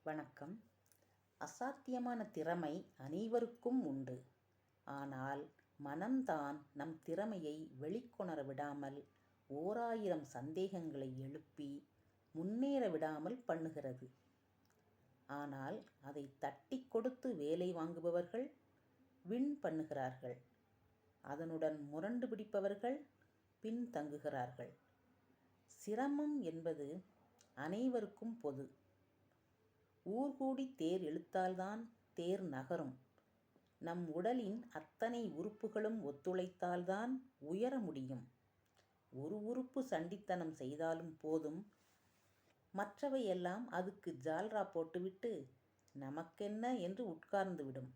வணக்கம். அசாத்தியமான திறமை அனைவருக்கும் உண்டு. ஆனால் மனம்தான் நம் திறமையை வெளிக்கொணர விடாமல் ஓராயிரம் சந்தேகங்களை எழுப்பி முன்னேற விடாமல் பண்ணுகிறது. ஆனால் அதை தட்டி கொடுத்து வேலை வாங்குபவர்கள் வின் பண்ணுகிறார்கள். அதனுடன் முரண்டு பிடிப்பவர்கள் பின் தங்குகிறார்கள். சிரமம் என்பது அனைவருக்கும் பொது. ஊர்கூடி தேர் இழுத்தால்தான் தேர் நகரும். நம் உடலின் அத்தனை உறுப்புகளும் ஒத்துழைத்தால்தான் உயர முடியும். ஒரு உறுப்பு சண்டித்தனம் செய்தாலும் போதும், மற்றவையெல்லாம் அதுக்கு ஜால்ரா போட்டுவிட்டு நமக்கென்ன என்று உட்கார்ந்துவிடும்.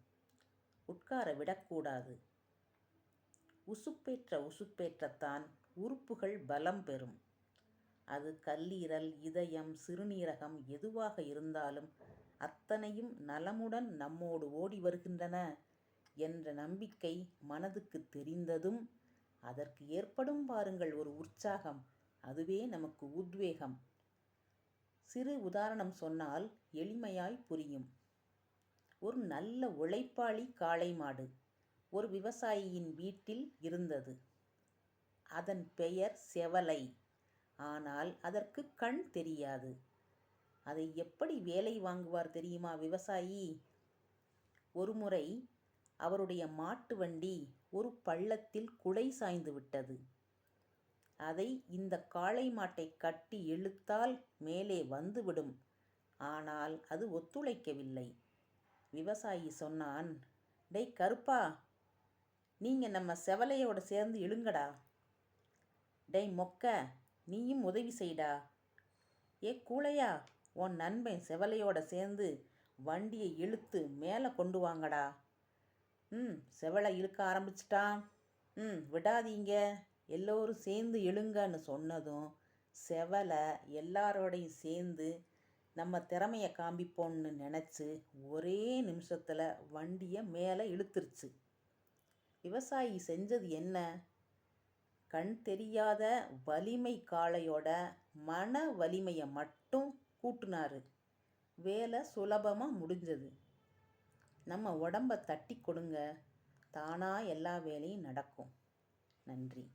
உட்கார விடக்கூடாது. உசுப்பேற்றத்தான் உறுப்புகள் பலம் பெறும். அது கல்லீரல், இதயம், சிறுநீரகம் எதுவாக இருந்தாலும் அத்தனையும் நலமுடன் நம்மோடு ஓடி வருகின்றன என்ற நம்பிக்கை மனதுக்கு தெரிந்ததும் அதற்கு ஏற்படும் பாருங்கள் ஒரு உற்சாகம், அதுவே நமக்கு உத்வேகம். சிறு உதாரணம் சொன்னால் எளிமையாய் புரியும். ஒரு நல்ல உழைப்பாளி காளை மாடு ஒரு விவசாயியின் வீட்டில் இருந்தது. அதன் பெயர் செவலை. ஆனால் அதற்கு கண் தெரியாது. அதை எப்படி வேலை வாங்குவார் தெரியுமா விவசாயி? ஒருமுறை அவருடைய மாட்டு வண்டி ஒரு பள்ளத்தில் குலை சாய்ந்து விட்டது. அதை இந்த காளை மாட்டை கட்டி இழுத்தால் மேலே வந்துவிடும். ஆனால் அது ஒத்துழைக்கவில்லை. விவசாயி சொன்னான், டேய் கருப்பா, நீங்க நம்ம செவலையோட சேர்ந்து இழுங்கடா. டேய் மொக்க, நீயும் உதவி செய்டா. ஏ கூளையா, உன் நண்பன் செவலையோட சேர்ந்து வண்டியை இழுத்து மேலே கொண்டு வாங்கடா. செவலை இழுக்க ஆரம்பிச்சிட்டான். விடாதீங்க, எல்லோரும் சேர்ந்து இழுங்கன்னு சொன்னதும் செவலை எல்லாரோடையும் சேர்ந்து நம்ம திறமையை காண்பிப்போன்னு நினச்சி ஒரே நிமிஷத்தில் வண்டியை மேலே இழுத்துருச்சு. விவசாயி செஞ்சது என்ன? கண் தெரியாத வலிமை காளையோட மன வலிமையை மட்டும் கூட்டினாரு. வேலை சுலபமாக முடிஞ்சது. நம்ம உடம்பை தட்டி கொடுங்க, தானாக எல்லா வேலையும் நடக்கும். நன்றி.